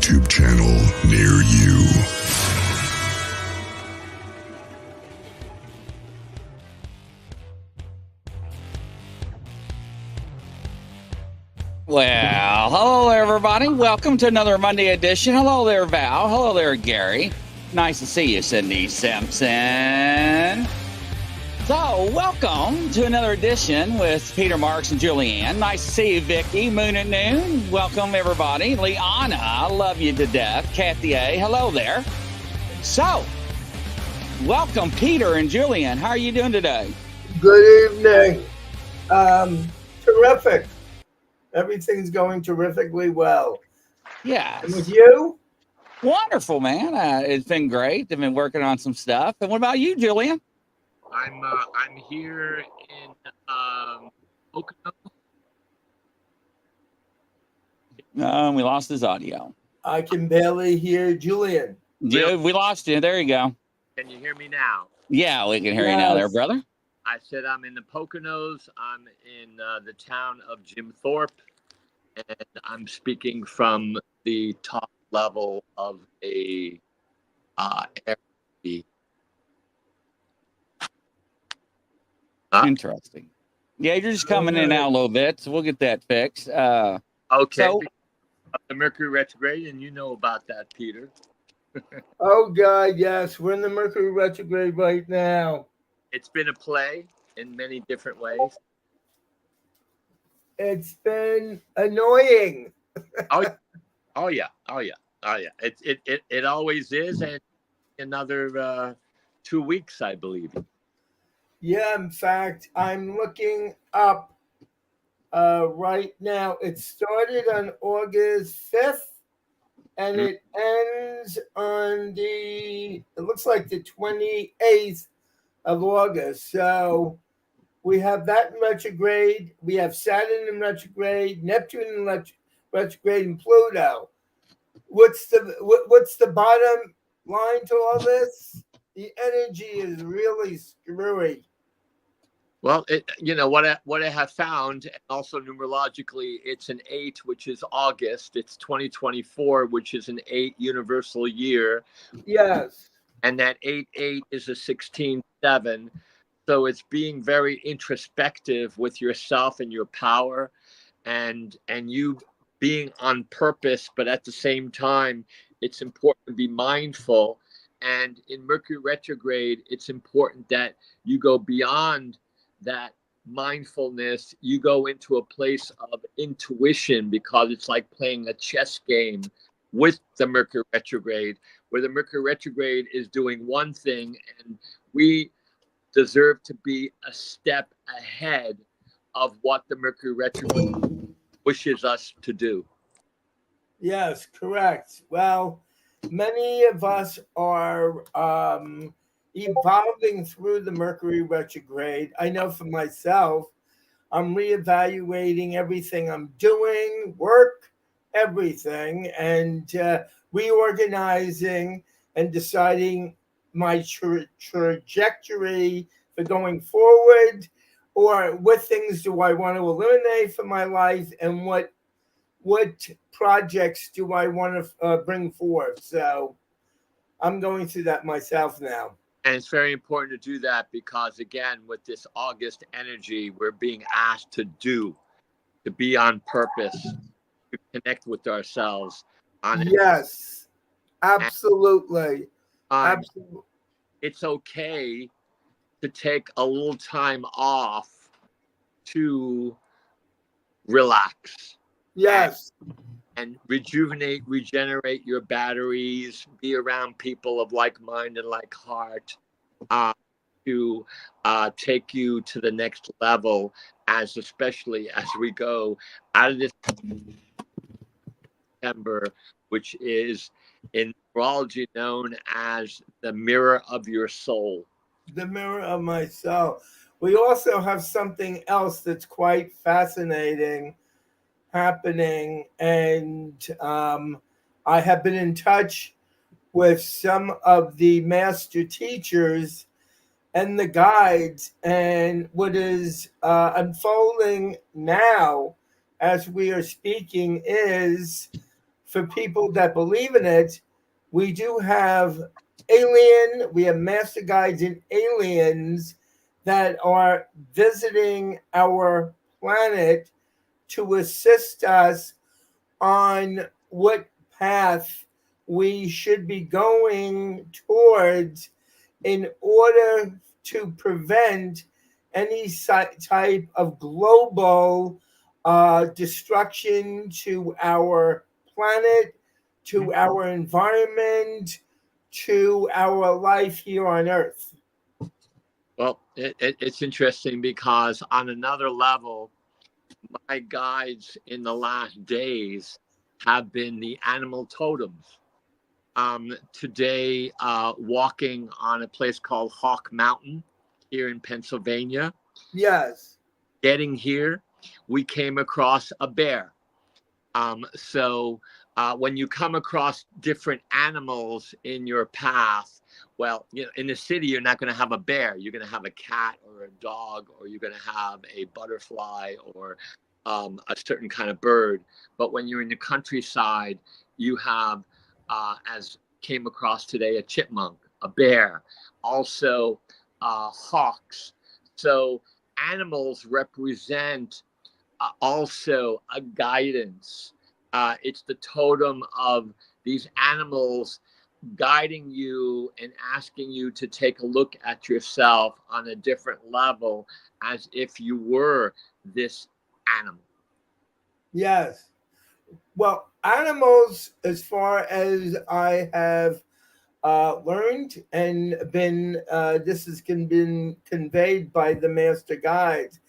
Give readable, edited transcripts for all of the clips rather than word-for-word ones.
YouTube channel near you. Well, hello everybody. Welcome to another Monday edition. Hello there, Val. Hello there, Gary. Nice to see you, Cindy Simpson. So, welcome to another edition with Peter, Marks, and Julian. Nice to see you, Vicky. Moon at Noon. Welcome, everybody. Liana, love you to death. Kathy A, hello there. So, welcome, Peter and Julian. How are you doing today? Good evening. Terrific. Everything's going terrifically well. Yes. And with you? Wonderful, man. It's been great. I've been working on some stuff. And what about you, Julian? I'm here in Pocono. No, we lost his audio. I can barely hear Julian. Yeah, we lost you. There you go. Can you hear me now? Yeah, we can hear you now there, brother. I said I'm in the Poconos. I'm in the town of Jim Thorpe, and I'm speaking from the top level of a Airbnb. Interesting. Yeah, you're just coming in and out a little bit, so we'll get that fixed. Okay. So, the Mercury retrograde, and you know about that, Peter. Oh, God, yes. We're in the Mercury retrograde right now. It's been a play in many different ways. It's been annoying. Oh yeah. It always is, and another 2 weeks, I believe. Yeah, in fact, I'm looking up right now. It started on August 5th, and it ends on it looks like the 28th of August. So we have that in retrograde. We have Saturn in retrograde, Neptune in retrograde, and Pluto. What's the bottom line to all this? The energy is really screwy. Well, what I have found, and also numerologically, it's an 8, which is August. It's 2024, which is an 8 universal year. Yes. And that 8-8 is a 16-7. So it's being very introspective with yourself and your power, and you being on purpose, but at the same time, it's important to be mindful. And in Mercury retrograde, it's important that you go beyond that mindfulness. You go into a place of intuition, because it's like playing a chess game with the Mercury retrograde, where the Mercury retrograde is doing one thing, and we deserve to be a step ahead of what the Mercury retrograde wishes us to do. Yes, correct. Well, many of us are evolving through the Mercury retrograde. I know for myself, I'm reevaluating everything I'm doing, work, everything, and reorganizing and deciding my trajectory for going forward, or what things do I want to eliminate from my life, and what projects do I want to bring forth. So I'm going through that myself now. And it's very important to do that, because, again, with this August energy, we're being asked to be on purpose, to connect with ourselves. Yes, absolutely. Absolutely. It's okay to take a little time off to relax. Yes. And regenerate your batteries, be around people of like mind and like heart, to take you to the next level, especially as we go out of this September, which is in neurology known as the mirror of your soul. The mirror of my soul. We also have something else that's quite fascinating happening, and I have been in touch with some of the master teachers and the guides, and what is unfolding now as we are speaking is for people that believe in it, we do have we have master guides and aliens that are visiting our planet to assist us on what path we should be going towards in order to prevent any type of global destruction to our planet, to our environment, to our life here on Earth. Well, it's interesting because on another level, my guides in the last days have been the animal totems. Today, walking on a place called Hawk Mountain here in Pennsylvania. Yes. Getting here, we came across a bear. So when you come across different animals in your path, well, you know, in the city, you're not going to have a bear. You're going to have a cat or a dog, or you're going to have a butterfly or a certain kind of bird. But when you're in the countryside, you have, as came across today, a chipmunk, a bear, also hawks. So animals represent also a guidance. It's the totem of these animals guiding you and asking you to take a look at yourself on a different level as if you were this animal. Yes. Well, animals, as far as I have learned and been, this has been conveyed by the master guides.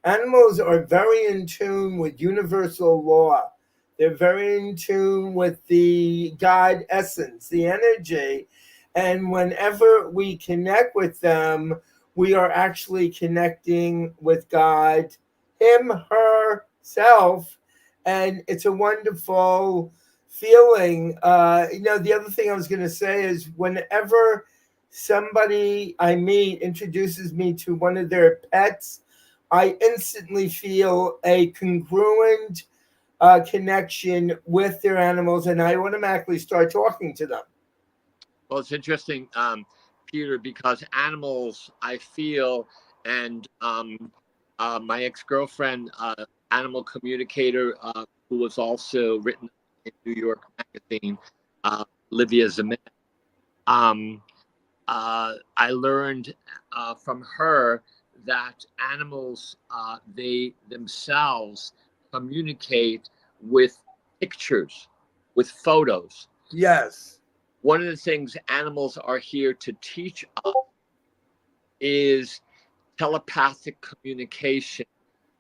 Animals are very in tune with universal law. They're very in tune with the God essence, the energy. And whenever we connect with them, we are actually connecting with God, Him, herself. And it's a wonderful feeling. The other thing I was going to say is whenever somebody I meet introduces me to one of their pets, I instantly feel a congruent connection with their animals, and I automatically start talking to them. Well, it's interesting, Peter, because animals, I feel, and my ex-girlfriend, animal communicator, who was also written in New York Magazine, Livia Zemet. I learned from her that animals, they themselves communicate with pictures, with photos. Yes. One of the things animals are here to teach us is telepathic communication,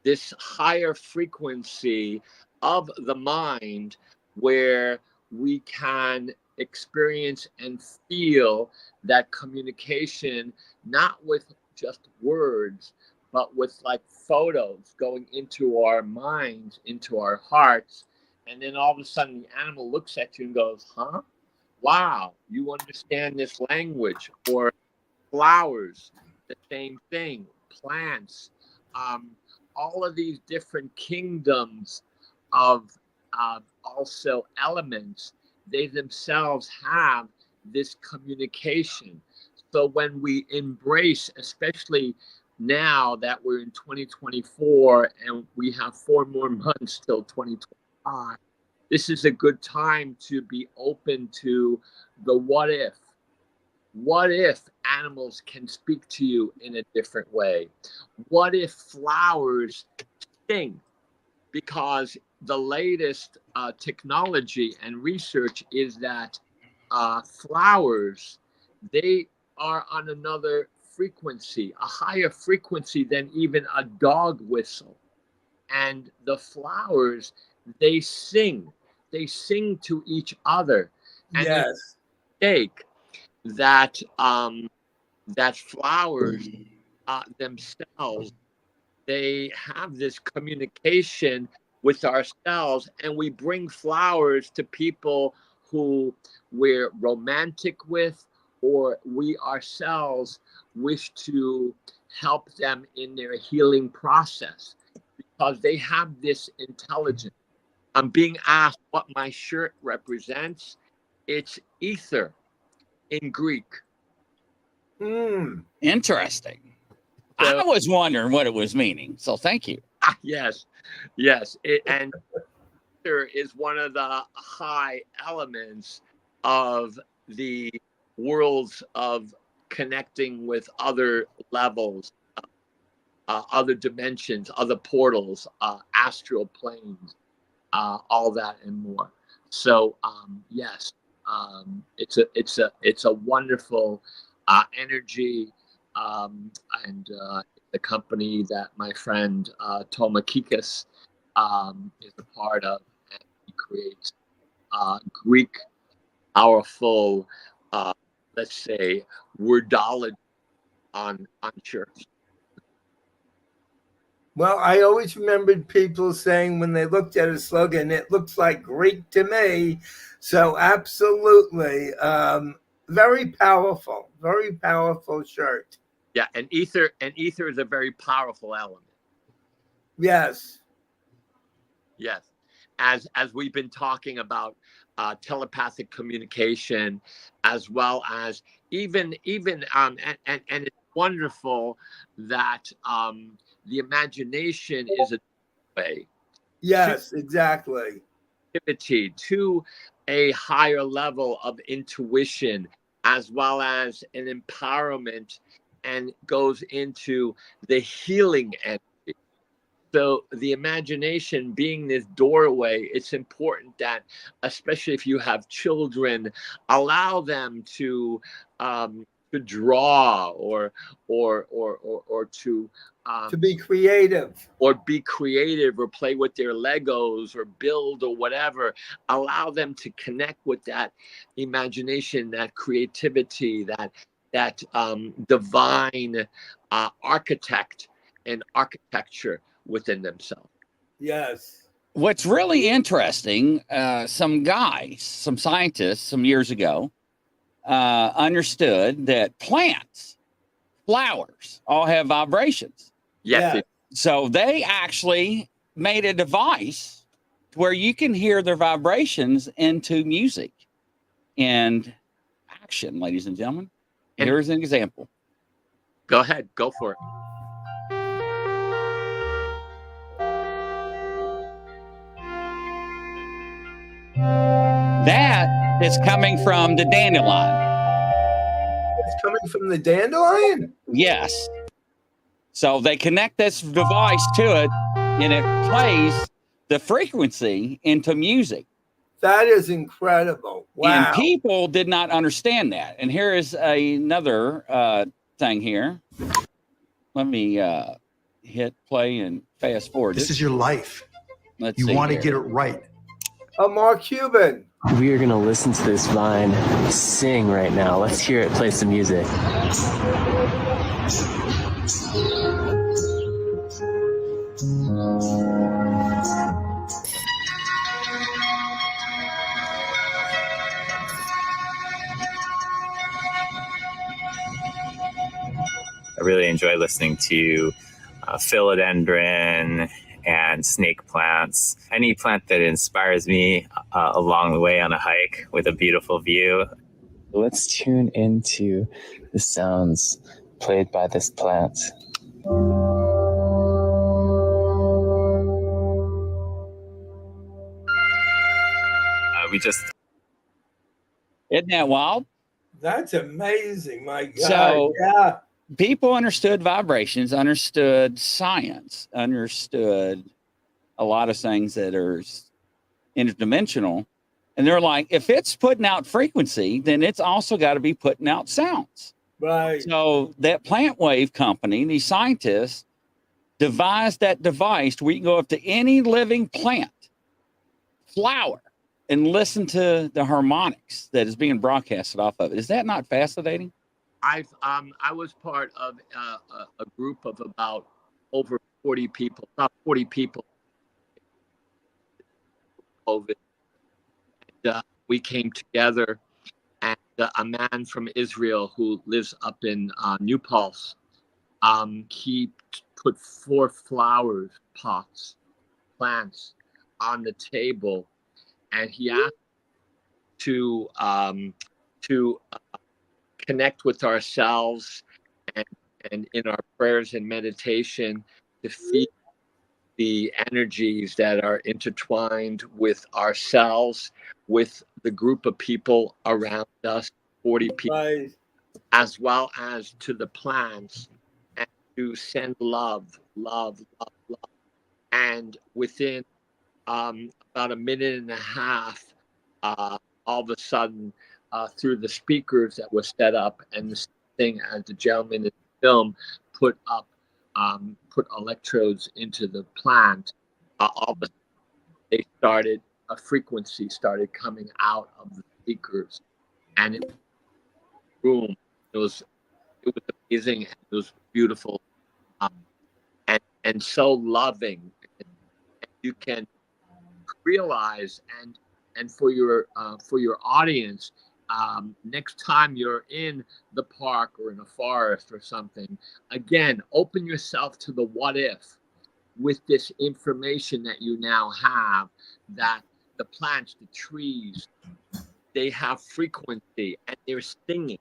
this higher frequency of the mind where we can experience and feel that communication, not with just words, but with like photos going into our minds, into our hearts. And then all of a sudden the animal looks at you and goes, huh? Wow, you understand this language. Or flowers, the same thing, plants, all of these different kingdoms of also elements, they themselves have this communication. So when we embrace, especially now that we're in 2024 and we have 4 more months till 2025, this is a good time to be open to the what if. What if animals can speak to you in a different way? What if flowers sing? Because the latest technology and research is that flowers, they are on another frequency, a higher frequency than even a dog whistle. And the flowers, they sing. They sing to each other. And there's Yes. a mistake that that flowers themselves, they have this communication with ourselves, and we bring flowers to people who we're romantic with, or we ourselves wish to help them in their healing process, because they have this intelligence. I'm being asked what my shirt represents. It's ether in Greek. Interesting. So, I was wondering what it was meaning. So thank you. yes. And ether is one of the high elements of the worlds of connecting with other levels, other dimensions, other portals, astral planes, all that and more. So yes, it's a wonderful energy, and the company that my friend Toma Kikas is a part of, and he creates Greek powerful, let's say, wordology on shirts. Well, I always remembered people saying when they looked at a slogan, it looks like Greek to me. So absolutely, very powerful shirt. Yeah, and ether is a very powerful element. Yes. Yes, as we've been talking about telepathic communication, as well as even and it's wonderful that the imagination is a way Yes, exactly. activity to a higher level of intuition, as well as an empowerment, and goes into the healing energy. So the imagination being this doorway, it's important that, especially if you have children, allow them to draw or To be creative. or be creative, or play with their Legos, or build, or whatever. Allow them to connect with that imagination, that creativity, that divine architect and architecture within themselves. Yes. What's really interesting, some guys, some scientists, some years ago, understood that plants, flowers, all have vibrations. Yes. Yeah. So they actually made a device where you can hear their vibrations into music and action, ladies and gentlemen. And- Here's an example. Go ahead. Go for it. That is coming from the dandelion. It's coming from the dandelion? Yes. So they connect this device to it, and it plays the frequency into music. That is incredible. Wow. And people did not understand that. And here is another thing here. Let me hit play and fast forward. This is your life. Let's You see want to here. get it right. Mark Cuban. We are going to listen to this vine sing right now. Let's hear it play some music. I really enjoy listening to philodendron and snake plants. Any plant that inspires me along the way on a hike with a beautiful view. Let's tune into the sounds played by this plant. Isn't that wild? That's amazing. My God. So, yeah. People understood vibrations, understood science, understood a lot of things that are interdimensional. And they're like, if it's putting out frequency, then it's also got to be putting out sounds. Right. So that plant wave company, these scientists, devised that device where you can go up to any living plant, flower, and listen to the harmonics that is being broadcasted off of it. Is that not fascinating? I was part of a group of about over 40 people, not 40 people. COVID. And, we came together, and a man from Israel who lives up in New Paltz, he put 4 flowers, pots, plants on the table, and he asked to connect with ourselves, and in our prayers and meditation to feel the energies that are intertwined with ourselves, with the group of people around us, 40 people, Right. as well as to the plants, and to send love, love, love, love. And within about a minute and a half, all of a sudden, through the speakers that were set up, and the thing as the gentleman in the film put electrodes into the plant, all of a sudden a frequency started coming out of the speakers, and it was amazing, and it was beautiful, and so loving. And you can realize, and for your audience, next time you're in the park or in a forest or something, again, open yourself to the what if, with this information that you now have, that the plants, the trees, they have frequency, and they're singing,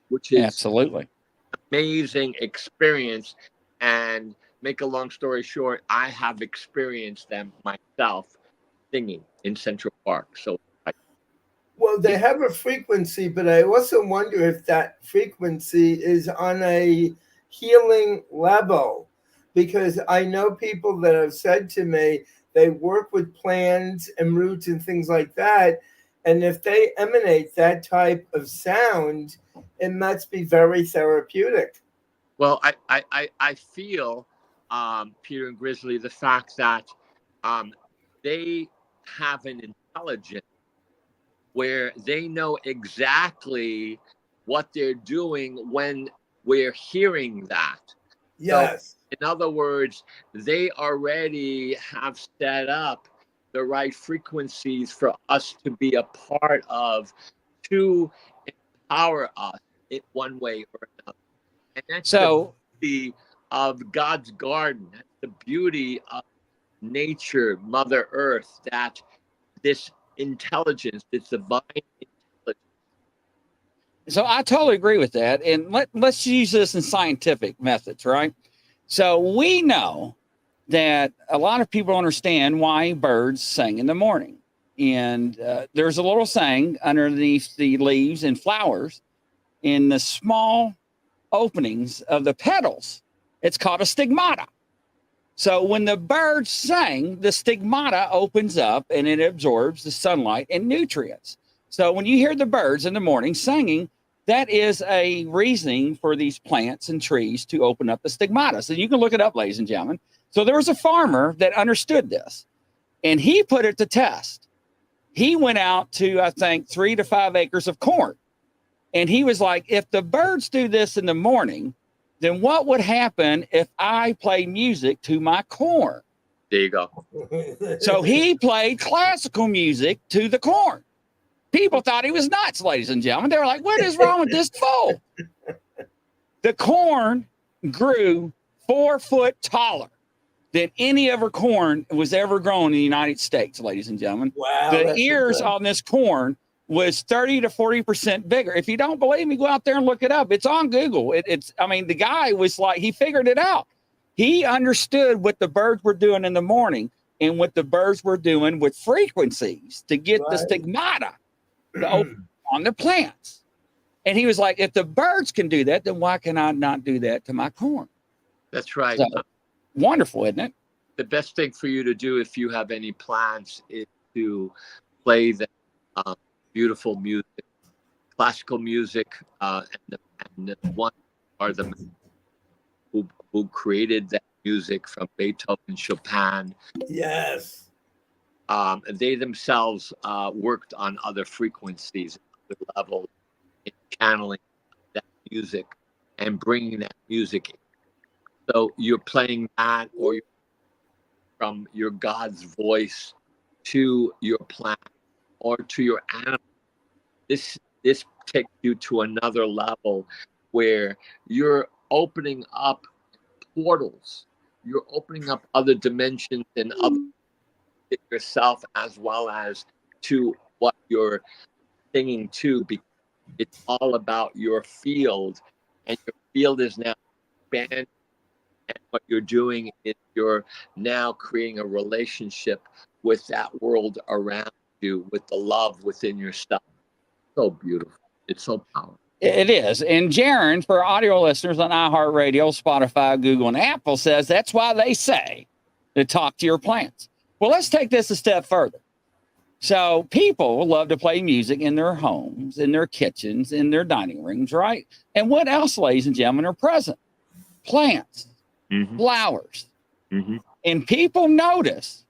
which is Absolutely amazing experience. And make a long story short, I have experienced them myself singing in Central Park. So Well, they have a frequency, but I also wonder if that frequency is on a healing level, because I know people that have said to me they work with plants and roots and things like that, and if they emanate that type of sound, it must be very therapeutic. well, I feel, Peter and Grizzly, the fact that they have an intelligence where they know exactly what they're doing when we're hearing that. Yes. So, in other words, they already have set up the right frequencies for us to be a part of, to empower us in one way or another. And that's the beauty of God's garden. That's the beauty of nature, Mother Earth, that this intelligence, this divine intelligence. So I totally agree with that. And let's use this in scientific methods, right? So we know that a lot of people understand why birds sing in the morning. And there's a little saying underneath the leaves and flowers in the small openings of the petals. It's called a stigmata. So when the birds sing, the stigmata opens up and it absorbs the sunlight and nutrients. So when you hear the birds in the morning singing, that is a reasoning for these plants and trees to open up the stigmata. So you can look it up, ladies and gentlemen. So there was a farmer that understood this, and he put it to test. He went out to, I think, 3 to 5 acres of corn. And he was like, if the birds do this in the morning, then what would happen if I play music to my corn? There you go. So he played classical music to the corn. People thought he was nuts, ladies and gentlemen. They were like, what is wrong with this fool? The corn grew 4 foot taller than any other corn was ever grown in the United States, ladies and gentlemen. Wow. The ears on this corn was 30 to 40% bigger. If you don't believe me, go out there and look it up. It's on Google. The guy was like, he figured it out. He understood what the birds were doing in the morning and what the birds were doing with frequencies to get the stigmata to open on the plants. And he was like, if the birds can do that, then why can I not do that to my corn? That's right. So, wonderful, isn't it? The best thing for you to do, if you have any plants, is to play the beautiful music, classical music, and the one are the who created that music, from Beethoven, Chopin. Yes. They themselves worked on other frequencies, other levels, in channeling that music and bringing that music in. So you're playing that, or from your God's voice to your plant or to your animal. This takes you to another level where you're opening up portals you're opening up other dimensions and other yourself as well as to what you're singing to, because it's all about your field, and your field is now expanding. And what you're doing is you're now creating a relationship with that world around you, with the love within yourself. So beautiful. It's so powerful. It is. And Jaron, for audio listeners on iHeartRadio, Spotify, Google, and Apple, says that's why they say to talk to your plants. Well, let's take this a step further. So people love to play music in their homes, in their kitchens, in their dining rooms, right? And what else, ladies and gentlemen, are present? Plants, flowers. And people notice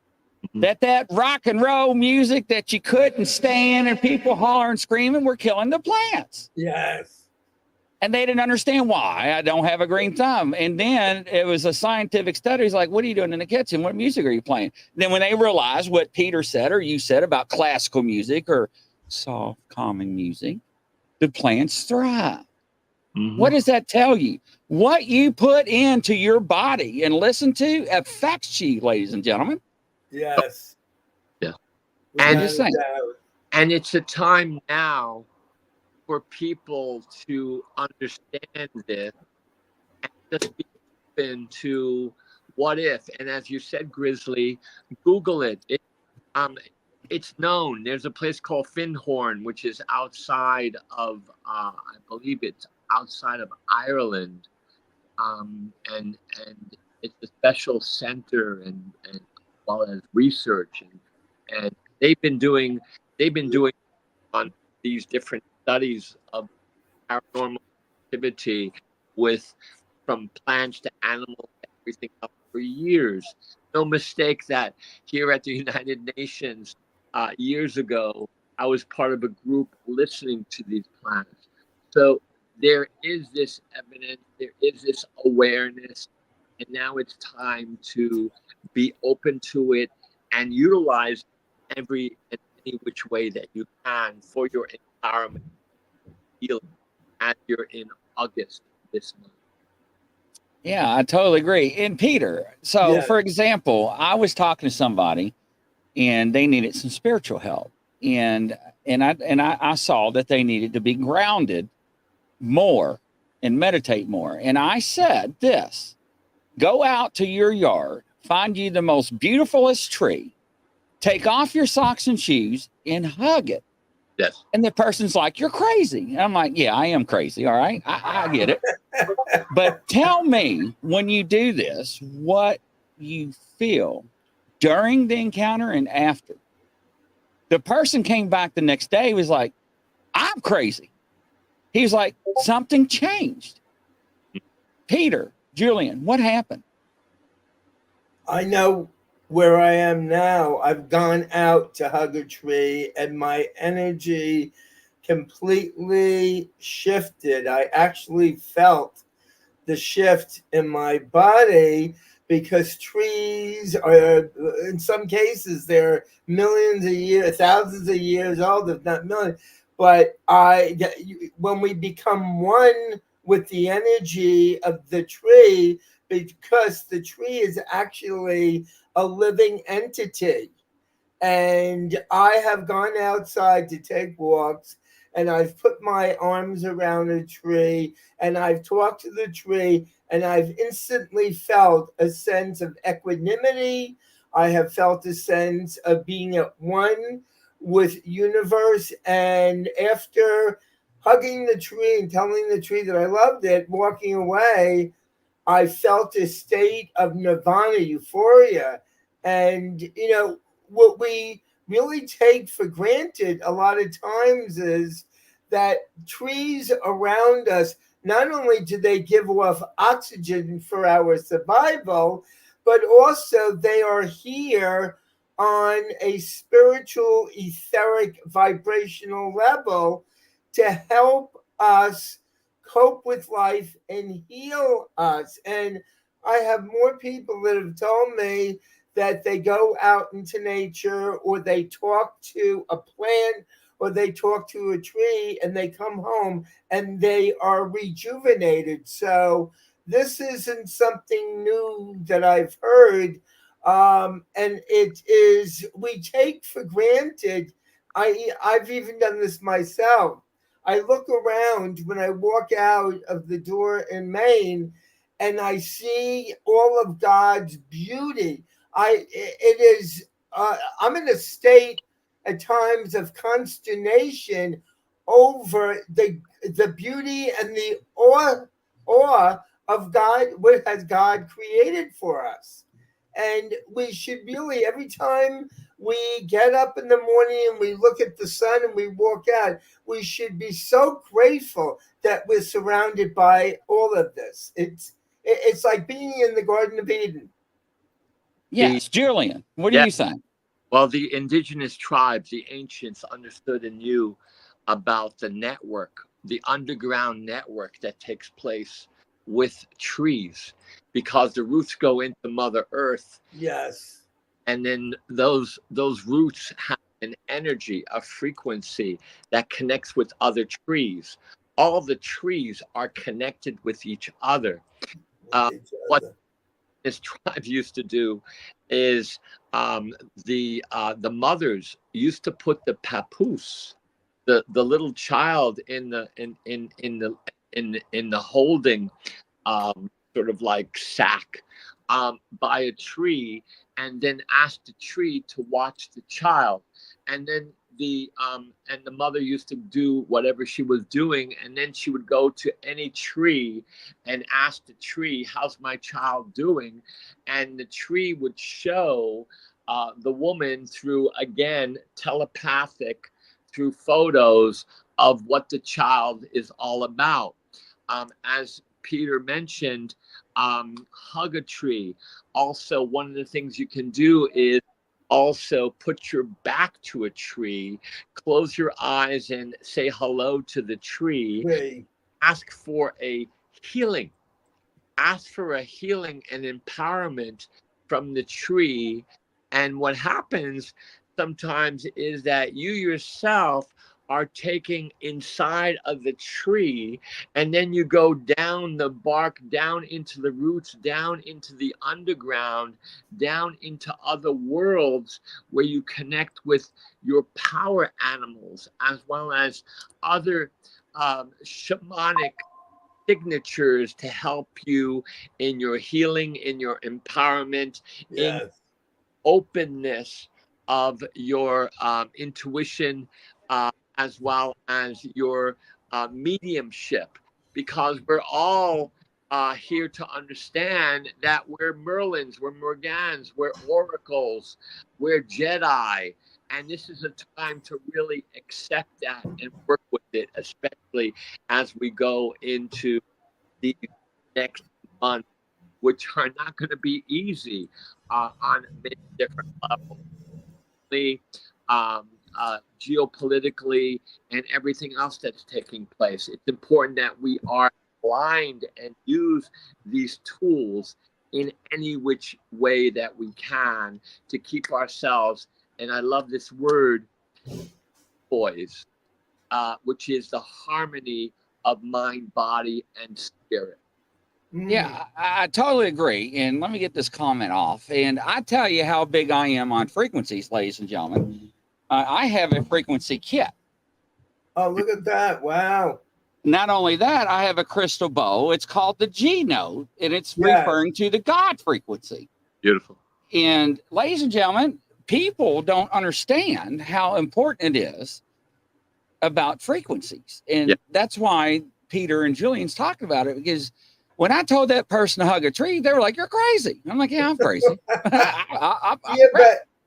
that rock and roll music that you couldn't stand and people hollering, screaming, were killing the plants. Yes. And they didn't understand why. I don't have a green thumb. And then it was a scientific study. It's like, what are you doing in the kitchen? What music are you playing? Then when they realized what Peter said or you said about classical music or soft, calming music, the plants thrive. What does that tell you? What you put into your body and listen to affects you, ladies and gentlemen. Yes. Yeah. And just saying. And it's a time now for people to understand this and just be open to what if. And as you said, Grizzly, Google it. It's known. There's a place called Findhorn, which is outside of, I believe it's outside of Ireland, and it's a special center and as well as research, and they've been doing on these different studies of paranormal activity from plants to animals, everything up for years. No mistake that here at the United Nations years ago, I was part of a group listening to these plants. So there is this evidence, there is this awareness, and now it's time to be open to it and utilize any which way that you can for your empowerment healing as you're in August this month. Yeah, I totally agree. And Peter, so for example, I was talking to somebody and they needed some spiritual help. And I saw that they needed to be grounded more and meditate more. And I said this: go out to your yard, find you the most beautifulest tree, take off your socks and shoes and hug it. Yes. And the person's like, you're crazy. And I'm like, yeah, I am crazy. All right. I get it. But tell me, when you do this, what you feel during the encounter and after. The person came back the next day, was like, I'm crazy. He was like, something changed. Peter, Julian, what happened? I know where I am now. I've gone out to hug a tree and my energy completely shifted. I actually felt the shift in my body because trees are, in some cases, they're millions of years, thousands of years old, if not millions. But when we become one with the energy of the tree, because the tree is actually a living entity. And I have gone outside to take walks, and I've put my arms around a tree, and I've talked to the tree, and I've instantly felt a sense of equanimity. I have felt a sense of being at one with universe. And after hugging the tree and telling the tree that I loved it, walking away, I felt a state of nirvana, euphoria. And, what we really take for granted a lot of times is that trees around us, not only do they give off oxygen for our survival, but also they are here on a spiritual, etheric, vibrational level to help us cope with life and heal us. And I have more people that have told me that they go out into nature, or they talk to a plant, or they talk to a tree, and they come home and they are rejuvenated. So this isn't something new that I've heard. And it is, we take for granted. I've even done this myself. I look around when I walk out of the door in Maine, and I see all of God's beauty. It is. I'm in a state at times of consternation over the beauty and the awe of God. What has God created for us? And we should really, every time we get up in the morning and we look at the sun and we walk out, we should be so grateful that we're surrounded by all of this. It's like being in the Garden of Eden. Yes, Julian, what do you think? Well, the indigenous tribes, the ancients, understood and knew about the network, the underground network that takes place with trees, because the roots go into Mother Earth. Yes. And then those roots have an energy, a frequency that connects with other trees. All the trees are connected with each other. What this tribe used to do is the mothers used to put the papoose, the little child, in the holding sort of like sack by a tree, and then ask the tree to watch the child, and then the mother used to do whatever she was doing, and then she would go to any tree and ask the tree, how's my child doing? And the tree would show the woman through, again, telepathic, through photos of what the child is all about. As Peter mentioned, hug a tree. Also, one of the things you can do is also put your back to a tree, close your eyes and say hello to the tree. Right. Ask for a healing. Ask for a healing and empowerment from the tree. And what happens sometimes is that you yourself are taking inside of the tree, and then you go down the bark, down into the roots, down into the underground, down into other worlds where you connect with your power animals, as well as other shamanic signatures to help you in your healing, in your empowerment, in openness of your intuition, as well as your mediumship, because we're all here to understand that we're Merlins, we're Morgans, we're oracles, we're Jedi. And this is a time to really accept that and work with it, especially as we go into these next months, which are not going to be easy on many different levels. Geopolitically and everything else that's taking place. It's important that we are aligned and use these tools in any which way that we can to keep ourselves, and I love this word, poise, which is the harmony of mind, body, and spirit. Yeah, I totally agree. And let me get this comment off. And I tell you how big I am on frequencies, ladies and gentlemen. I have a frequency kit. Oh, look at that. Wow. Not only that, I have a crystal bow. It's called the G note, and it's referring to the God frequency. Beautiful. And ladies and gentlemen, people don't understand how important it is about frequencies. And that's why Peter and Julian's talking about it, because when I told that person to hug a tree, they were like, "You're crazy." I'm like, "Yeah, I'm crazy."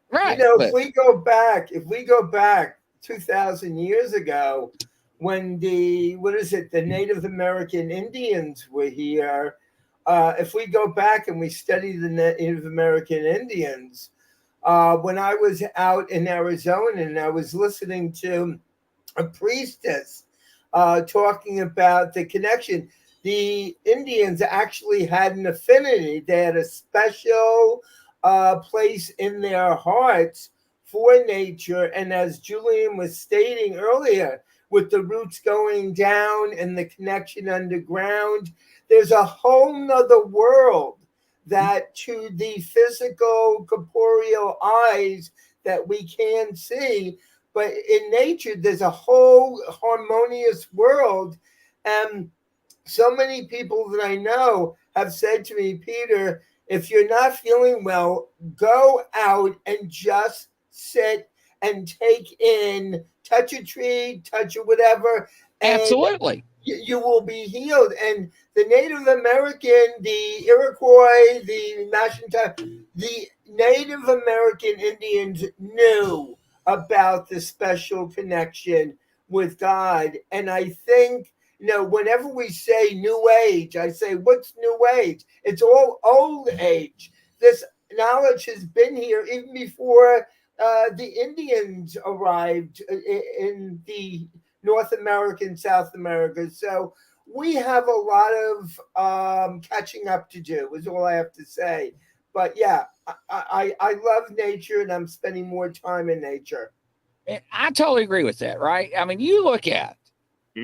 Right. You know, if we go back 2,000 years ago, when the Native American Indians were here, if we go back and we study the Native American Indians, when I was out in Arizona and I was listening to a priestess talking about the connection, the Indians actually had an affinity. They had a special place in their hearts for nature. And as Julian was stating earlier, with the roots going down and the connection underground. There's a whole nother world that to the physical corporeal eyes that we can see, but in nature there's a whole harmonious world. And so many people that I know have said to me, Peter, if you're not feeling well, go out and just sit and take in, touch a tree, touch a whatever, and Absolutely. you will be healed. And the Native American, the Iroquois, the Mashantuck, the Native American Indians knew about the special connection with God. And I think, whenever we say new age, I say, what's new age? It's all old age. This knowledge has been here even before the Indians arrived in the North America and South America. So we have a lot of catching up to do, is all I have to say. But yeah, I love nature, and I'm spending more time in nature. I totally agree with that, right? I mean, you look at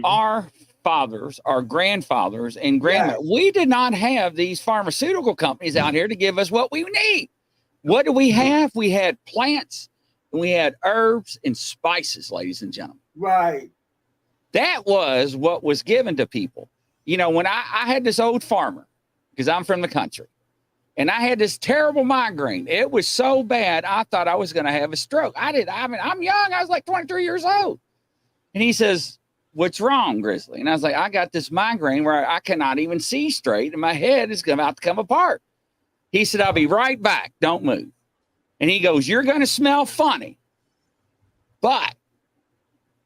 our fathers, our grandfathers, and grandmothers. Yes. We did not have these pharmaceutical companies out here to give us what we need. What do we have? We had plants, and we had herbs and spices, ladies and gentlemen. Right. That was what was given to people. When I had this old farmer, because I'm from the country, and I had this terrible migraine. It was so bad, I thought I was going to have a stroke. I'm young. I was like 23 years old. And he says, what's wrong, Grizzly? And I was like, I got this migraine where I cannot even see straight, and my head is about to come apart. He said, I'll be right back. Don't move. And he goes, you're going to smell funny, but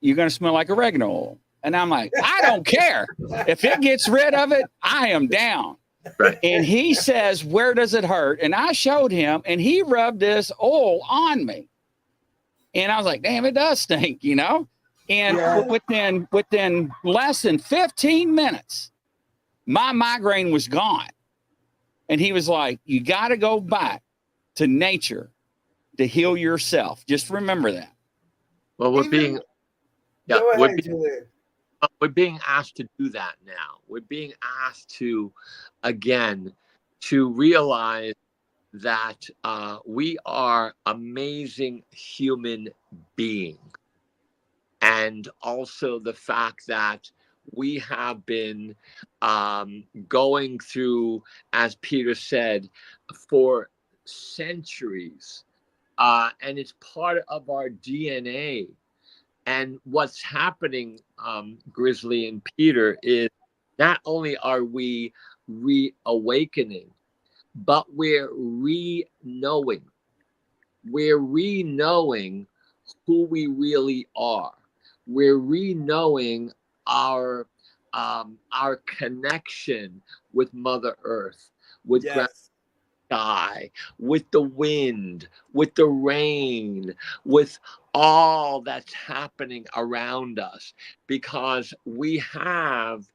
you're going to smell like oregano oil. And I'm like, I don't care. If it gets rid of it, I am down. Right. And he says, where does it hurt? And I showed him, and he rubbed this oil on me. And I was like, damn, it does stink, And Yeah. within less than 15 minutes, my migraine was gone. And he was like, you got to go back to nature to heal yourself. Just remember that. Well, we're being Julian. We're being asked to do that now. We're being asked to, again, to realize that we are amazing human beings. And also the fact that we have been going through, as Peter said, for centuries. And it's part of our DNA. And what's happening, Grizzly and Peter, is not only are we reawakening, but we're re-knowing. We're re-knowing who we really are. We're re-knowing our connection with Mother Earth, with sky, with the wind, with the rain, with all that's happening around us, because we have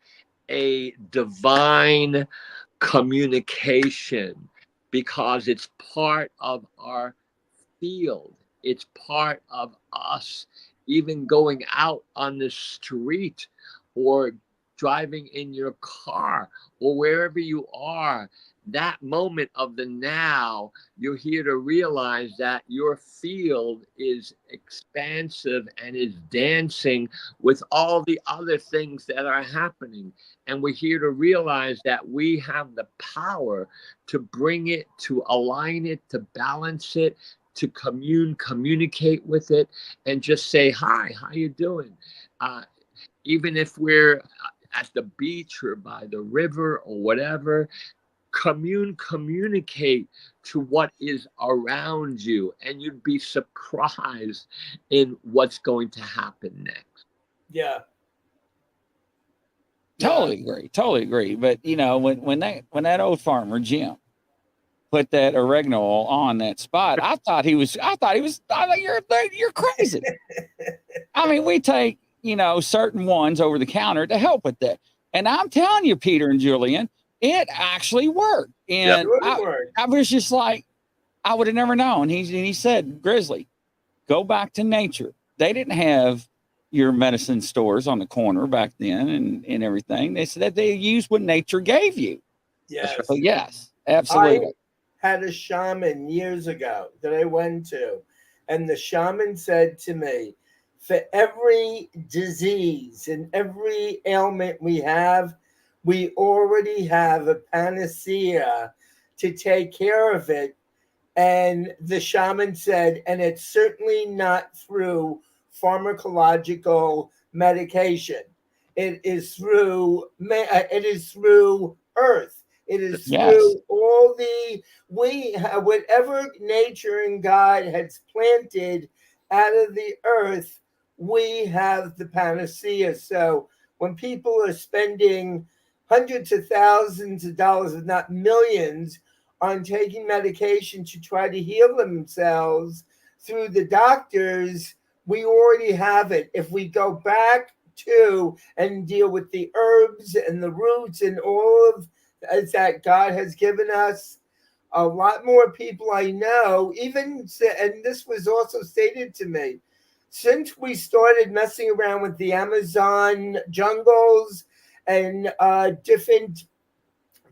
a divine communication, because it's part of our field. It's part of us, even going out on the street or driving in your car or wherever you are. That moment of the now, you're here to realize that your field is expansive and is dancing with all the other things that are happening. And we're here to realize that we have the power to bring it, to align it, to balance it, to communicate with it, and just say, hi, how you doing? Even if we're at the beach or by the river or whatever, communicate to what is around you, and you'd be surprised in what's going to happen next. Yeah. Totally agree. But when that old farmer Jim put that oregano oil on that spot, I thought you're crazy. I mean, we take certain ones over the counter to help with that, and I'm telling you, Peter and Julian, it actually worked. And I was just like, I would have never known. He said, Grizzly, go back to nature. They didn't have your medicine stores on the corner back then and everything. They said that they used what nature gave you. Yes. So yes, absolutely. I had a shaman years ago that I went to, and the shaman said to me, for every disease and every ailment we have, we already have a panacea to take care of it. And the shaman said, and it's certainly not through pharmacological medication. It is through earth. It is Yes. through all the whatever nature and God has planted out of the earth, we have the panacea. So when people are spending hundreds of thousands of dollars, if not millions, on taking medication to try to heal themselves through the doctors, we already have it. If we go back to and deal with the herbs and the roots and all of that God has given us, a lot more people I know, even, and this was also stated to me, since we started messing around with the Amazon jungles and different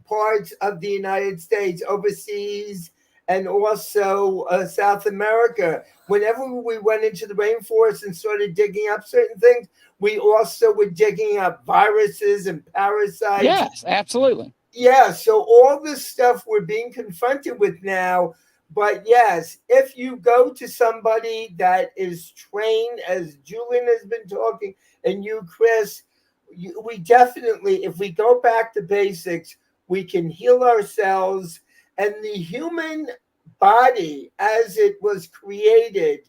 parts of the United States, overseas, and also South America. Whenever we went into the rainforest and started digging up certain things, we also were digging up viruses and parasites. Yes, absolutely. Yeah, so all this stuff we're being confronted with now. But yes, if you go to somebody that is trained, as Julian has been talking, and you, Chris, we definitely, if we go back to basics, we can heal ourselves. And the human body, as it was created,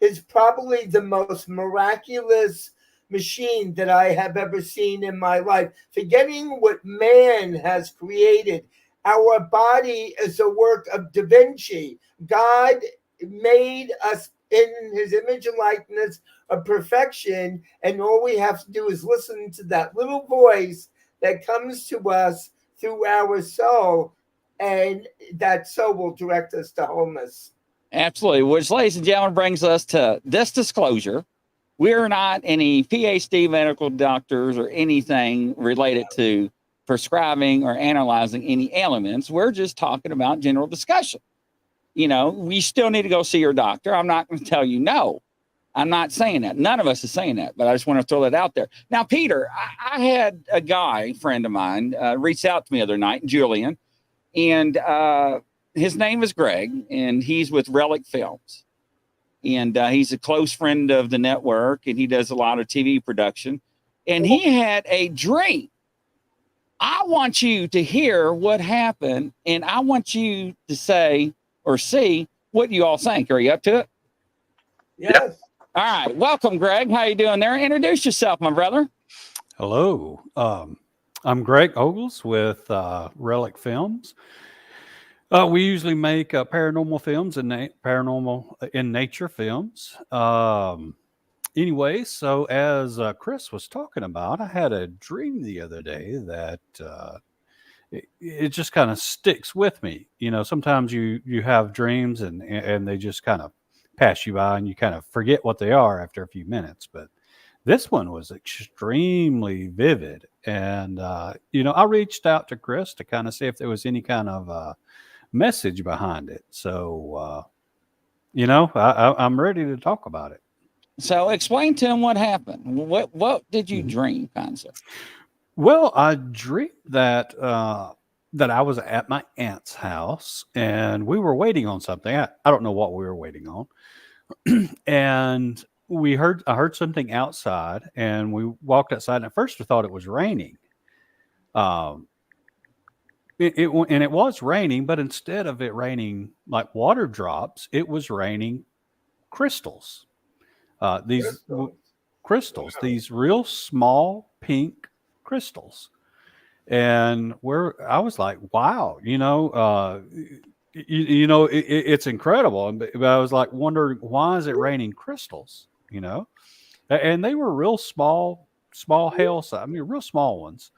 is probably the most miraculous machine that I have ever seen in my life. Forgetting what man has created, our body is a work of Da Vinci. God made us in his image and likeness of perfection, and all we have to do is listen to that little voice that comes to us through our soul, and that soul will direct us to wholeness. Absolutely. Which, ladies and gentlemen, brings us to this disclosure. We're not any PhD medical doctors or anything related to prescribing or analyzing any ailments. We're just talking about general discussion. You know, we still need to go see your doctor. I'm not going to tell you no. I'm not saying that. None of us is saying that, but I just want to throw that out there. Now, Peter, I had a guy, friend of mine, reach out to me the other night, Julian, and his name is Greg, and he's with Relic Films. And he's a close friend of the network, and he does a lot of TV production. And he had a dream. I want you to hear what happened, and I want you to say or see what you all think. Are you up to it? Yes. All right. Welcome, Greg. How you doing there? Introduce yourself, my brother. Hello. I'm Greg Ogles with Relic Films. We usually make paranormal films and paranormal in nature films. Anyway, so as Chris was talking about, I had a dream the other day that it just kind of sticks with me. You know, sometimes you have dreams and they just kind of pass you by and you kind of forget what they are after a few minutes. But this one was extremely vivid. And, you know, I reached out to Chris to kind of see if there was any kind of message behind it. So, you know, I'm ready to talk about it. So explain to him what happened. What did you dream, Panzer? Well, I dreamed that that I was at my aunt's house and we were waiting on something. I don't know what we were waiting on. And I heard something outside, and we walked outside, and at first I thought it was raining. It was raining, but instead of it raining like water drops, it was raining crystals. These crystals, Wow. these real small pink crystals. And I was like, wow, you know, it's incredible. But I was like wondering, why is it raining crystals? You know, and they were real small hail size. I mean, real small ones.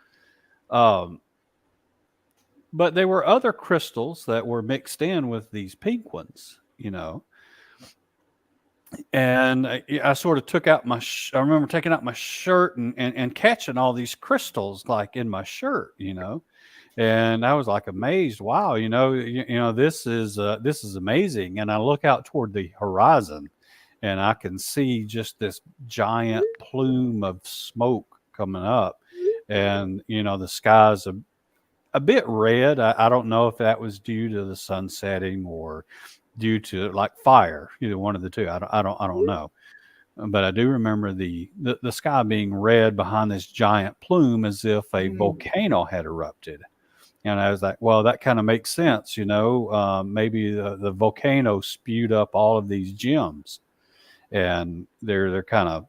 But there were other crystals that were mixed in with these pink ones, you know. And I sort of took out I remember taking out my shirt and catching all these crystals like in my shirt, and I was like amazed. Wow, this is amazing. And I look out toward the horizon, and I can see just this giant plume of smoke coming up, and the sky's a bit red. I don't know if that was due to the sun setting or due to like fire, either one of the two. I don't know. But I do remember the sky being red behind this giant plume as if a volcano had erupted. And I was like, well, that kind of makes sense, maybe the volcano spewed up all of these gems, and they're kind of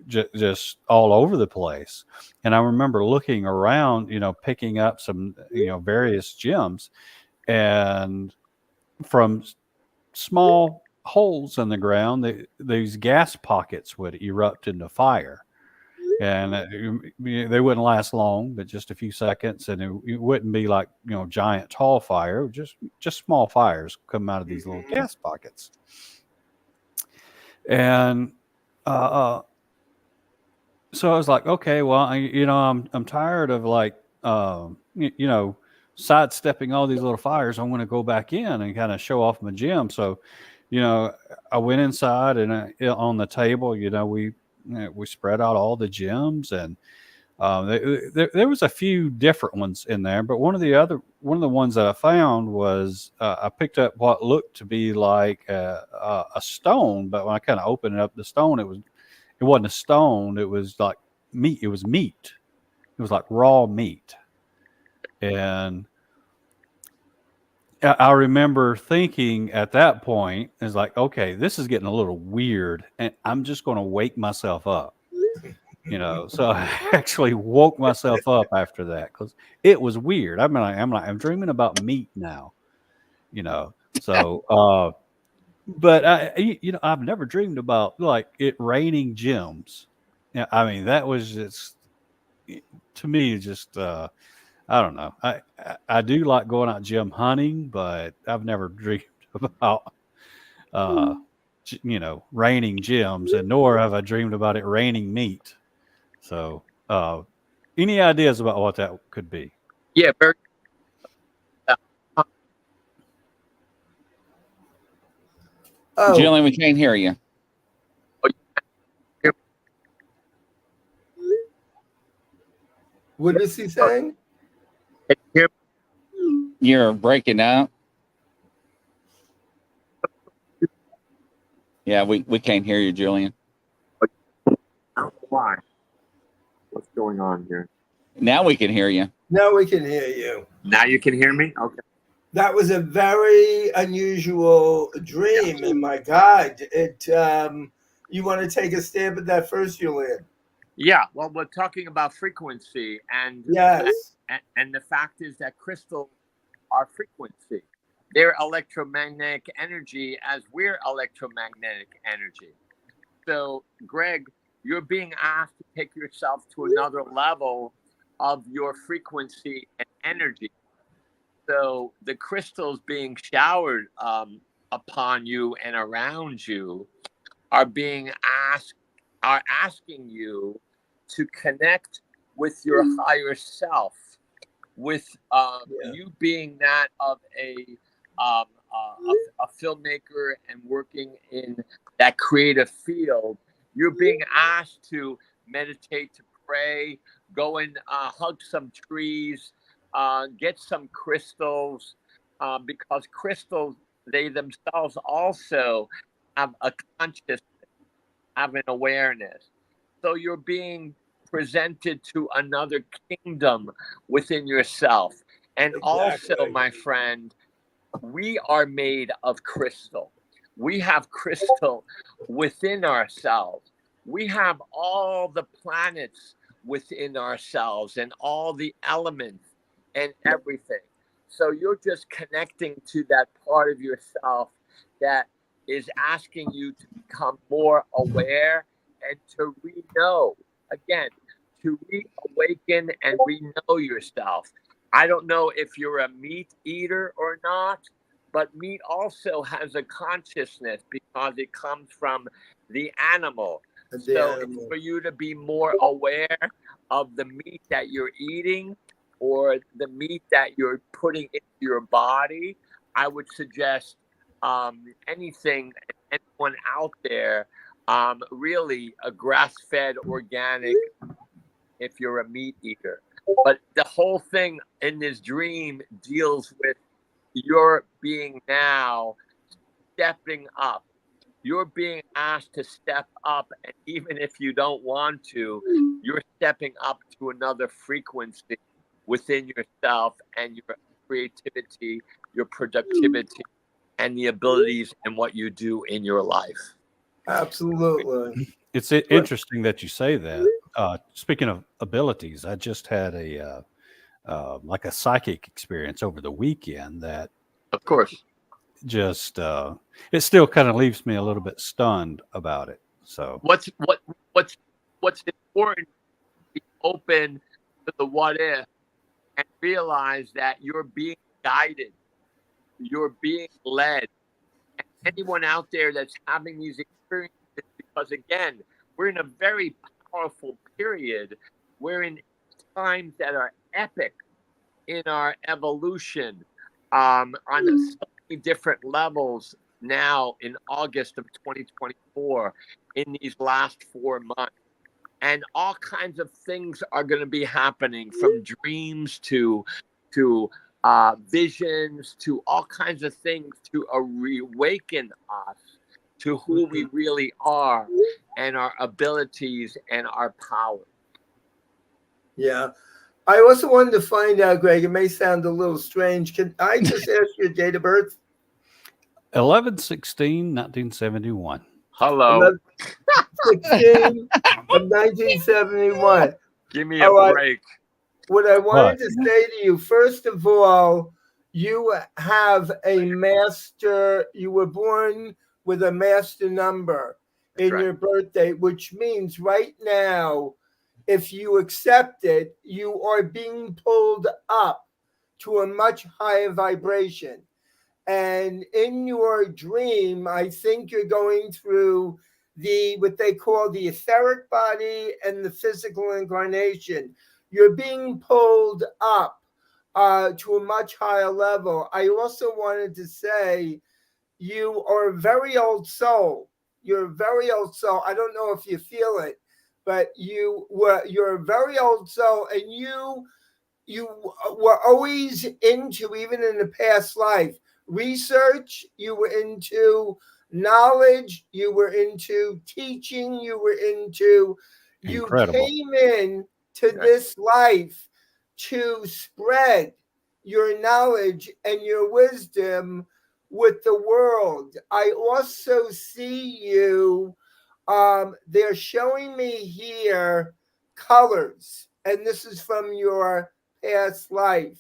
just all over the place. And I remember looking around, picking up some, various gems, and from small holes in the ground, these gas pockets would erupt into fire. And they wouldn't last long, but just a few seconds, and it wouldn't be like giant tall fire, just small fires come out of these little gas pockets. And so I was like, okay, well, I'm tired of like sidestepping all these little fires. I want to go back in and kind of show off my gem. So I went inside, and on the table, we spread out all the gems, and there was a few different ones in there. But one of the ones that I found was I picked up what looked to be like a stone, but when I kind of opened up the stone, it wasn't a stone. It was like meat. It was meat. It was like raw meat. And I remember thinking at that point, it's like, okay, this is getting a little weird, and I'm just going to wake myself up, So I actually woke myself up after that because it was weird. I'm dreaming about meat now, So, but I've never dreamed about like it raining gems. Yeah, that was just to me just. I don't know. I do like going out gem hunting, but I've never dreamed about raining gems, and nor have I dreamed about it raining meat. So, any ideas about what that could be? Yeah, very. Julian, we can't hear you. What is he saying? You're breaking up. Yeah, we can't hear you, Julian. Why? What's going on here? Now we can hear you. Now we can hear you. Now you can hear me? Okay. That was a very unusual dream, and my God, you want to take a stab at that first, Julian? Yeah, well, we're talking about frequency, and yes, and the fact is that crystals are frequency. They're electromagnetic energy as we're electromagnetic energy. So, Greg, you're being asked to take yourself to another level of your frequency and energy. So the crystals being showered upon you and around you are asking you to connect with your higher self, with you being that of a filmmaker and working in that creative field. You're being asked to meditate, to pray, go and hug some trees, get some crystals, because crystals, they themselves also have a consciousness, have an awareness. So you're being presented to another kingdom within yourself. And also, my friend, we are made of crystal. We have crystal within ourselves. We have all the planets within ourselves and all the elements and everything. So you're just connecting to that part of yourself that is asking you to become more aware and to re-know. Again, to reawaken and re-know yourself. I don't know if you're a meat eater or not, but meat also has a consciousness because because it comes from the animal. The So animal. it's for you to be more aware of the meat that you're eating or the meat that you're putting into your body. I would suggest anyone out there, really a grass-fed organic if you're a meat eater. But the whole thing in this dream deals with your being now stepping up. You're being asked to step up, and even if you don't want to, you're stepping up to another frequency within yourself and your creativity, your productivity, and the abilities and what you do in your life. Absolutely. It's interesting that you say that. Speaking of abilities, I just had a like a psychic experience over the weekend that Of course. just it still kind of leaves me a little bit stunned about it. So What's important to be open to the what if and realize that you're being guided, you're being led. And anyone out there that's having these experiences, because again, we're in a very powerful period. We're in times that are epic in our evolution on so many different levels now in August of 2024 in these last 4 months. And all kinds of things are going to be happening, from dreams to visions to all kinds of things to reawaken us to who we really are and our abilities and our power. Yeah. I also wanted to find out, Greg, it may sound a little strange. Can I just ask your date of birth? 11/16/1971. Hello. 16 of 1971. Give me a break. What I wanted to say to you, first of all, you have a master, you were born with a master number in your birthday, which means right now, if you accept it, you are being pulled up to a much higher vibration. And in your dream, I think you're going through what they call the etheric body and the physical incarnation. You're being pulled up to a much higher level. I also wanted to say you are a very old soul. You're a very old soul. I don't know if you feel it, but you're a very old soul, and you were always into, even in the past life, research. You were into knowledge. You were into teaching. You were into. Incredible. You came in to this life to spread your knowledge and your wisdom with the world. I also see you. They're showing me here colors, and this is from your past life.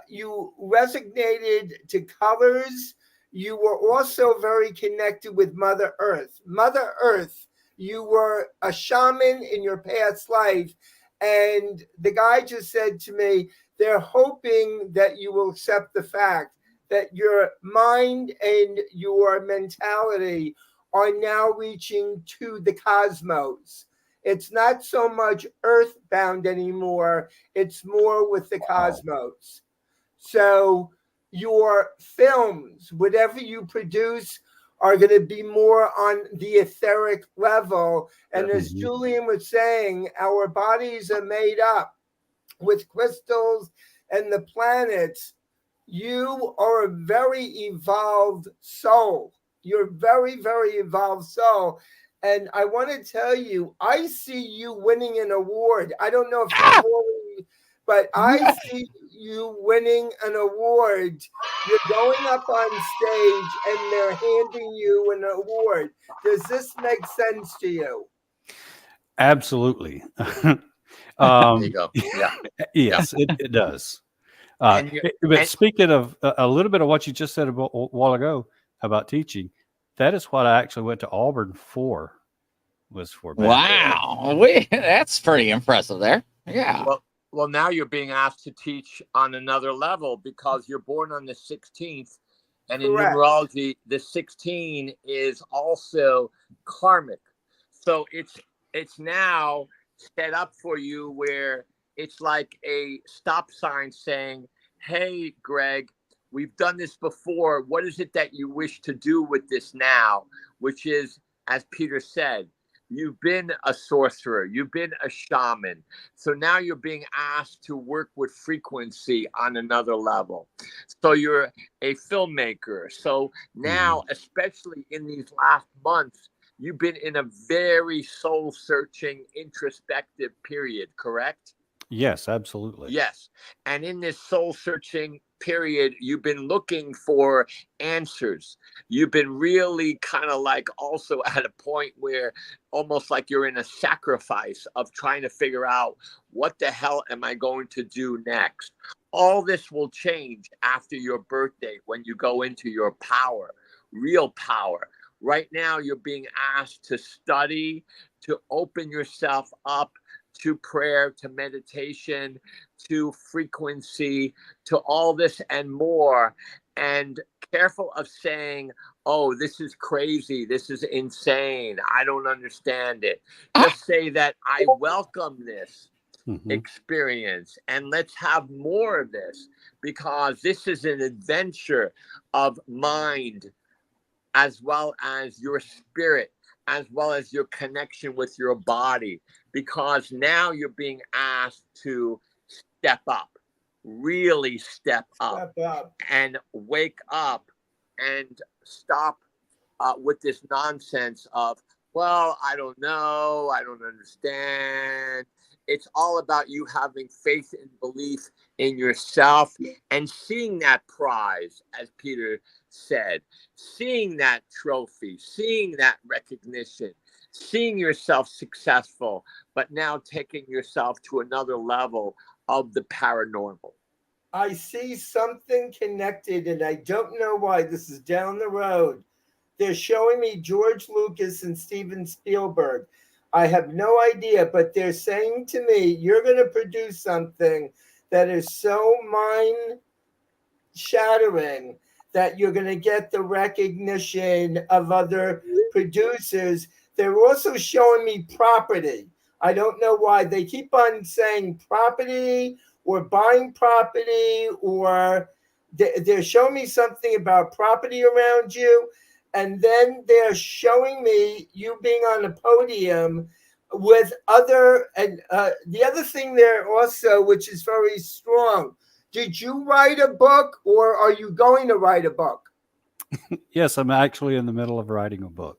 You resonated to colors. You were also very connected with Mother Earth. Mother Earth, you were a shaman in your past life. And the guy just said to me, they're hoping that you will accept the fact that your mind and your mentality are now reaching to the cosmos. It's not so much earthbound anymore. It's more with the cosmos. So your films, whatever you produce, are going to be more on the etheric level. And as Julian was saying, our bodies are made up with crystals and the planets. You are a very evolved soul. You're a very, very evolved soul. And I want to tell you, I see you winning an award. I don't know if you've already, but I see you winning an award. You're going up on stage and they're handing you an award. Does this make sense to you? Absolutely. There you go. Yeah. Yes, it does. But speaking of a little bit of what you just said a while ago about teaching, that is what I actually went to Auburn for. Was for wow, that's pretty impressive there. Yeah. Well, now you're being asked to teach on another level because you're born on the 16th, And in Correct. numerology, the 16 is also karmic. So it's now set up for you where it's like a stop sign saying, hey, Greg, we've done this before. What is it that you wish to do with this now? Which is, as Peter said, you've been a sorcerer, you've been a shaman. So now you're being asked to work with frequency on another level. So you're a filmmaker. So now, especially in these last months, you've been in a very soul searching, introspective period, correct? Yes, absolutely. Yes. And in this soul searching period, you've been looking for answers. You've been really kind of like also at a point where almost like you're in a sacrifice of trying to figure out what the hell am I going to do next? All this will change after your birthday when you go into your power, real power. Right now, you're being asked to study, to open yourself up to prayer, to meditation, to frequency, to all this and more. And careful of saying, oh, this is crazy. This is insane. I don't understand it. Just say that I welcome this experience and let's have more of this, because this is an adventure of mind as well as your spirit, as well as your connection with your body, because now you're being asked to step up, really step up. And wake up and stop with this nonsense of, well, I don't know, I don't understand. It's all about you having faith and belief in yourself and seeing that prize, as Peter said, seeing that trophy, seeing that recognition, seeing yourself successful, but now taking yourself to another level of the paranormal. I see something connected, and I don't know why. This is down the road. They're showing me George Lucas and Steven Spielberg. I have no idea, but they're saying to me, you're going to produce something that is so mind-shattering that you're going to get the recognition of other producers. They're also showing me property. I don't know why. They keep on saying property or buying property, or they're showing me something about property around you. And then they're showing me you being on a podium with other, and the other thing there also, which is very strong. Did you write a book, or are you going to write a book? Yes, I'm actually in the middle of writing a book.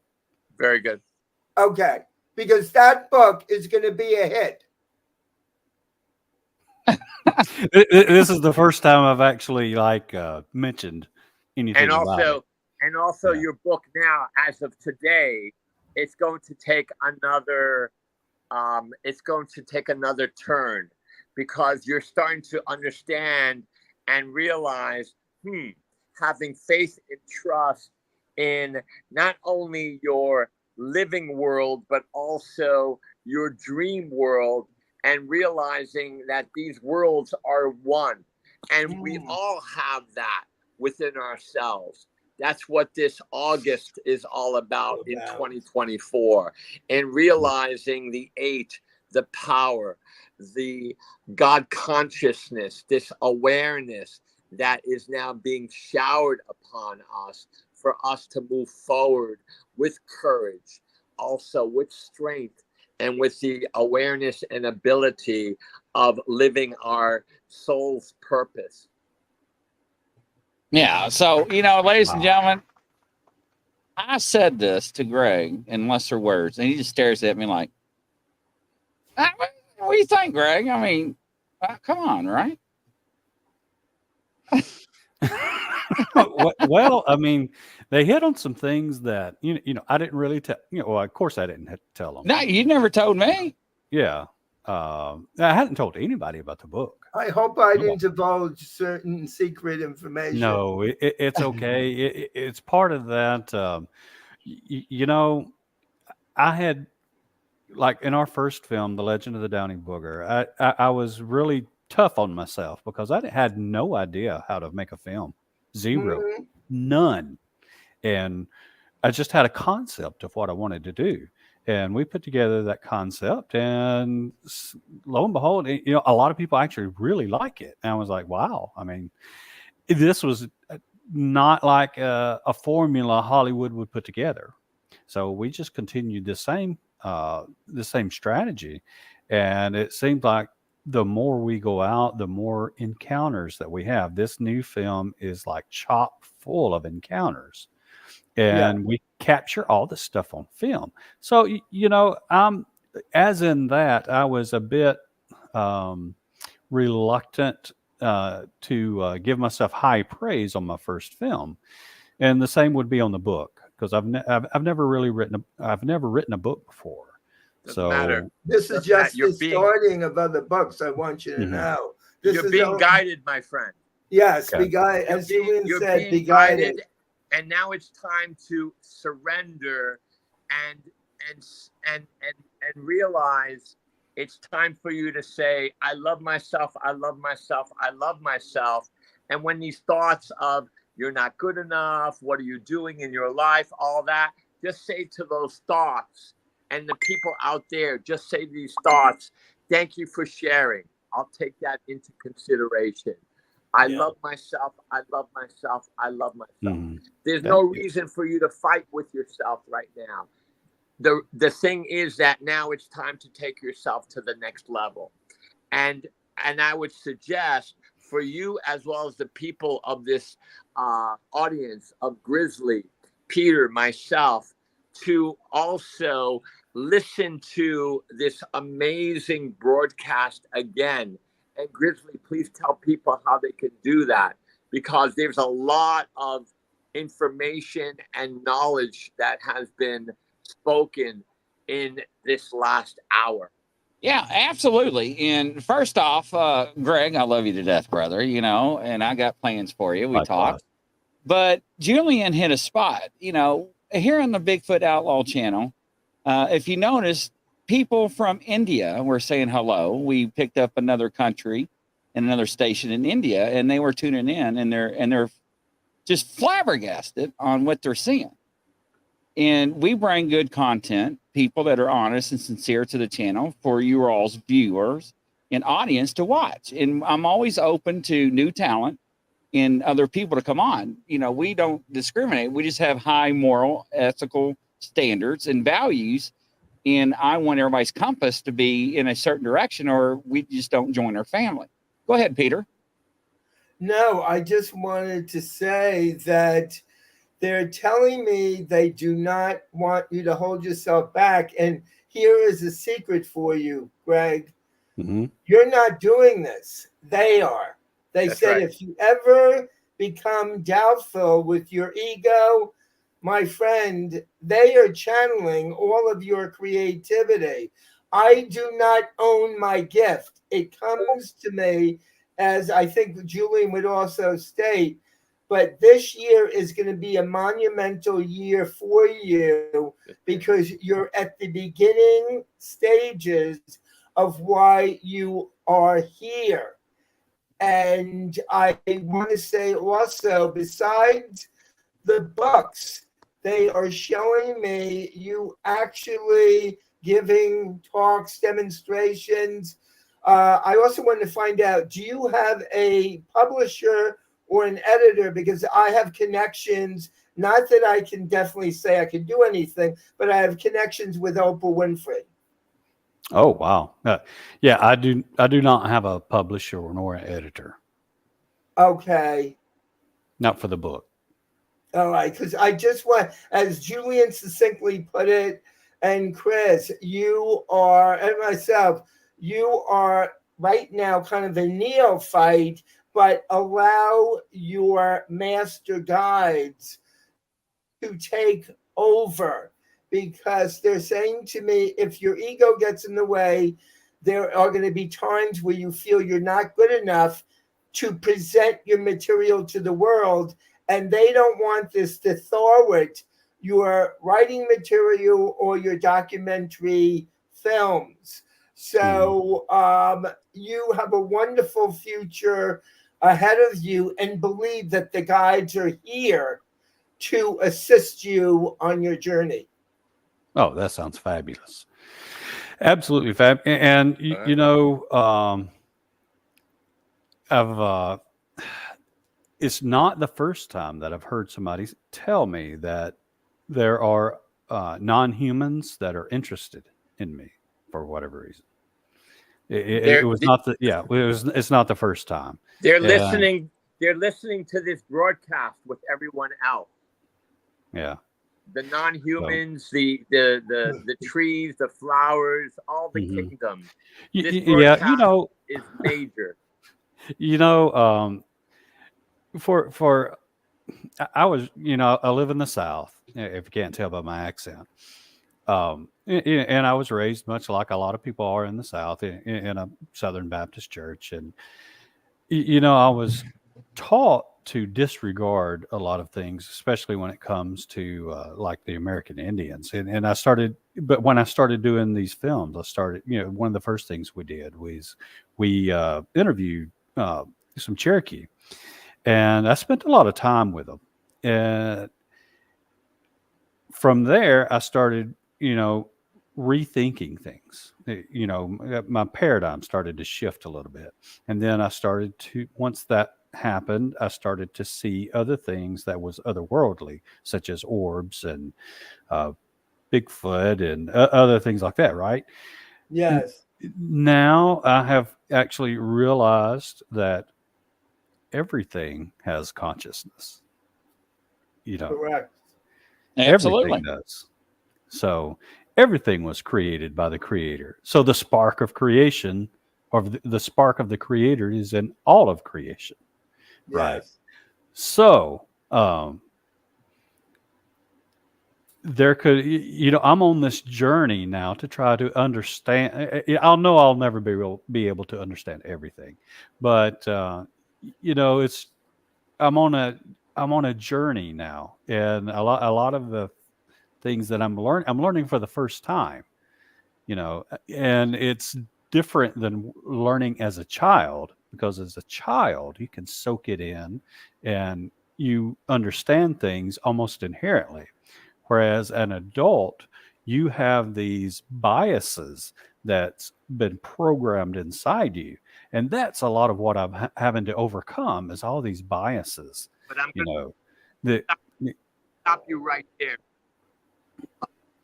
Very good. Okay, because that book is going to be a hit. This is the first time I've actually mentioned anything and about it. And also your book now, as of today, it's going to take another turn, because you're starting to understand and realize, having faith and trust in not only your living world, but also your dream world, and realizing that these worlds are one. And we all have that within ourselves. That's what this August is all about in 2024. And realizing the 8, the power, the God consciousness, this awareness that is now being showered upon us for us to move forward with courage, also with strength, and with the awareness and ability of living our soul's purpose. Yeah. So, ladies and gentlemen, I said this to Greg in lesser words, and he just stares at me like, what do you think, Greg? I mean, come on, right? Well, I mean, they hit on some things that, I didn't really tell. Well, of course I didn't have to tell them. No, you never told me. Yeah. I hadn't told anybody about the book. I hope I didn't divulge certain secret information. No, it's okay. It's part of that. I had, like in our first film, The Legend of the Downy Booger, I was really tough on myself because I had no idea how to make a film. Zero. none. And I just had a concept of what I wanted to do. And we put together that concept, and lo and behold, a lot of people actually really like it. And I was like, wow. I mean, this was not like a formula Hollywood would put together. So we just continued the same strategy. And it seemed like the more we go out, the more encounters that we have. This new film is like chock full of encounters. And we capture all this stuff on film. So, as in that, I was a bit reluctant to give myself high praise on my first film, and the same would be on the book, because I've never written a book before. Doesn't matter. This is just the starting of other books. I want you to know. You're being guided, my friend. Yes, be guided. As Julian said, be guided. And now it's time to surrender and realize it's time for you to say, I love myself, I love myself, I love myself. And when these thoughts of you're not good enough, what are you doing in your life, all that, just say to those thoughts, and the people out there, just say these thoughts, thank you for sharing. I'll take that into consideration. I love myself. I love myself. I love myself. There's no reason for you to fight with yourself right now. The thing is that now it's time to take yourself to the next level. And I would suggest for you, as well as the people of this audience of Grizzly, Peter, myself, to also listen to this amazing broadcast again. And Grizzly, please tell people how they can do that, because there's a lot of information and knowledge that has been spoken in this last hour. Yeah, absolutely. And first off, Greg, I love you to death, brother, and I got plans for you. We talked. But Julian hit a spot, here on the Bigfoot Outlaw channel. If you notice, people from India were saying hello. We picked up another country and another station in India, and they were tuning in, and they're just flabbergasted on what they're seeing. And we bring good content, people that are honest and sincere to the channel for you all's viewers and audience to watch. And I'm always open to new talent and other people to come on. We don't discriminate. We just have high moral, ethical standards and values. And I want everybody's compass to be in a certain direction, or we just don't join our family. Go ahead, Peter. No, I just wanted to say that they're telling me they do not want you to hold yourself back. And here is a secret for you, Greg. You're not doing this. They are. That's said, right. If you ever become doubtful with your ego, my friend, they are channeling all of your creativity. I do not own my gift. It comes to me, as I think Julian would also state, but this year is going to be a monumental year for you, because you're at the beginning stages of why you are here. And I want to say also, besides the books, they are showing me you actually giving talks, demonstrations. I also wanted to find out, do you have a publisher or an editor? Because I have connections, not that I can definitely say I can do anything, but I have connections with Oprah Winfrey. Oh, wow. Yeah, I do not have a publisher nor an editor. Okay. Not for the book. All right, because I just want, as Julian succinctly put it, and Chris, you are, and myself, you are right now kind of a neophyte, but allow your master guides to take over, because they're saying to me, if your ego gets in the way, there are going to be times where you feel you're not good enough to present your material to the world. And they don't want this to thwart your writing material or your documentary films. So you have a wonderful future. ahead of you and believe that the guides are here to assist you on your journey. Oh, that sounds fabulous. Absolutely fab. And you know, I've it's not the first time that I've heard somebody tell me that there are non-humans that are interested in me for whatever reason. It was not the it's not the first time. They're listening. They're listening to this broadcast with everyone else. Yeah. The non-humans, the trees, the flowers, all the kingdom. This Yeah, you know, is major. You know, for I was, you know, I live in the South, if you can't tell by my accent. And I was raised much like a lot of people are in the South in a Southern Baptist church. And, you know, I was taught to disregard a lot of things, especially when it comes to like the American Indians. And I started, but when I started doing these films, I started, you know, one of the first things we did was we interviewed some Cherokee. And I spent a lot of time with them. And from there, I started, you know, rethinking things. You know, my paradigm started to shift a little bit. And then I started to, once that happened, I started to see other things that was otherworldly, such as orbs and Bigfoot and other things like that, right? Yes. Now I have actually realized that everything has consciousness. You know, Correct. Absolutely. Everything does. So everything was created by the creator. So the spark of creation, or the spark of the creator, is in all of creation. Right. Yes. So there could, you know, I'm on this journey now to try to understand. I'll know I'll never be able to understand everything, but you know, I'm on a journey now, and a lot of the things that I'm learning for the first time, you know, and it's different than learning as a child, because as a child you can soak it in and you understand things almost inherently, whereas an adult, you have these biases that's been programmed inside you. And that's a lot of what I'm having to overcome, is all these biases. But I'm you going know, to stop you right there.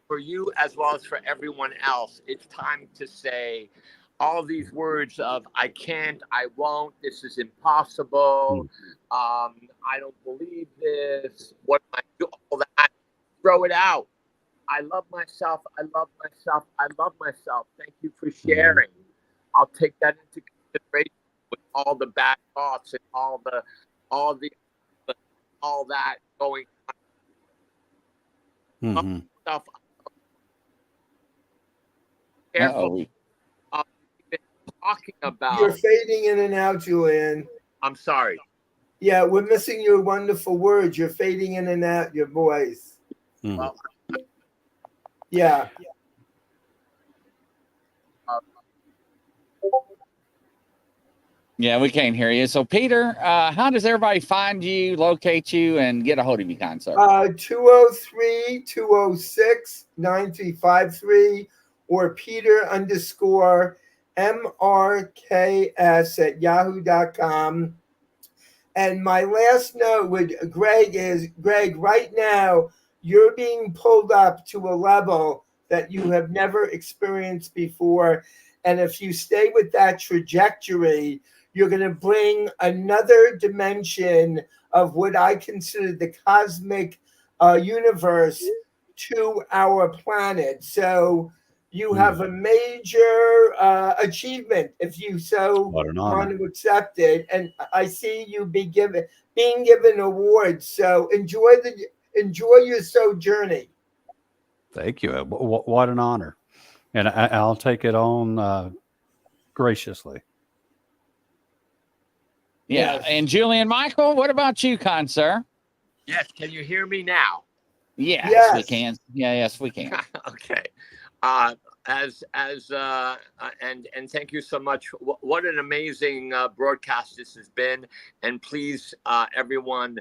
For you, as well as for everyone else, it's time to say all these words of I can't, I won't, this is impossible, I don't believe this, what am I doing, all that. Throw it out. I love myself. I love myself. I love myself. Thank you for sharing. I'll take that into consideration with all the bad thoughts and all that going on. Stuff. Careful of even talking about. You're fading in and out, Julian. I'm sorry. Yeah, we're missing your wonderful words. You're fading in and out, your voice. Well, yeah. Yeah, we can't hear you. So, Peter, how does everybody find you, locate you, and get a hold of you, kind sir? 203-206-9353 or Peter_MRKS@yahoo.com. And my last note with Greg is, Greg, right now, you're being pulled up to a level that you have never experienced before. And if you stay with that trajectory, you're going to bring another dimension of what I consider the cosmic universe to our planet. So you have a major achievement if you so want to accept it. And I see you being given awards. So enjoy your journey. Thank you. What an honor. And I'll take it on graciously. Yeah. Yes. And Julian Michael, what about you, kind sir? Yes. Can you hear me now? Yes, we can. Yeah, yes, we can. Okay. And thank you so much. What an amazing broadcast this has been. And please, everyone,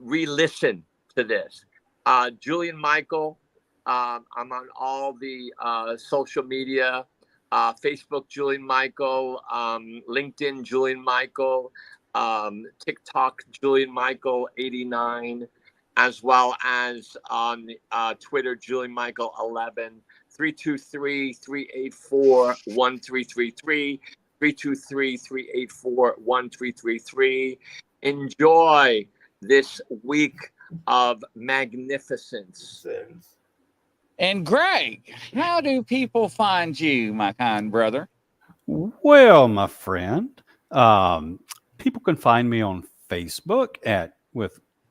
re-listen to this. Julian Michael, I'm on all the social media, Facebook Julian Michael, LinkedIn Julian Michael, TikTok Julian Michael 89, as well as on Twitter Julian Michael 11, 323-384-1333, 323-384-1333. Enjoy this week of magnificence. And Greg, how do people find you, my kind brother? Well, my friend, people can find me on Facebook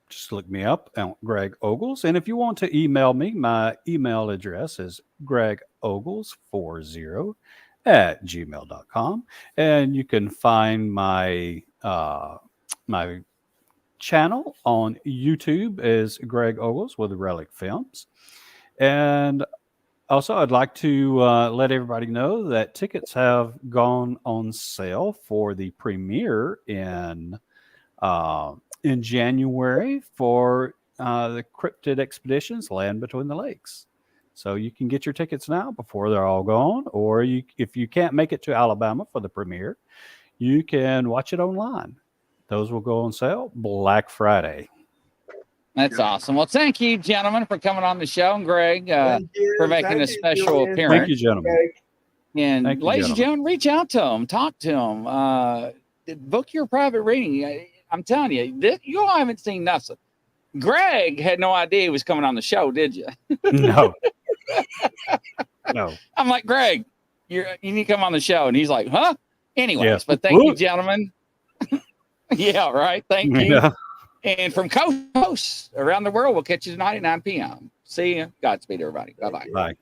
just look me up at Greg Ogles. And if you want to email me, my email address is gregogles40@gmail.com. And you can find my my channel on YouTube is Greg Ogles with Relic Films. And also, I'd like to let everybody know that tickets have gone on sale for the premiere in January for the Cryptid Expeditions Land Between the Lakes. So you can get your tickets now before they're all gone, or if you can't make it to Alabama for the premiere, you can watch it online. Those will go on sale Black Friday. That's awesome. Well, thank you, gentlemen, for coming on the show, and Greg for making a special appearance. Thank you, gentlemen. And Thank you, ladies and gentlemen, reach out to them, talk to them, book your private reading. I'm telling you, you all haven't seen nothing. Greg had no idea he was coming on the show, did you? No. No. I'm like, Greg, you need to come on the show. And he's like, huh? Anyways, Yes. but thank you, gentlemen. Yeah, right. Thank you. Yeah. And from coast to coast around the world, we'll catch you tonight at 9 p.m. See you. Godspeed, everybody. Bye-bye. Bye.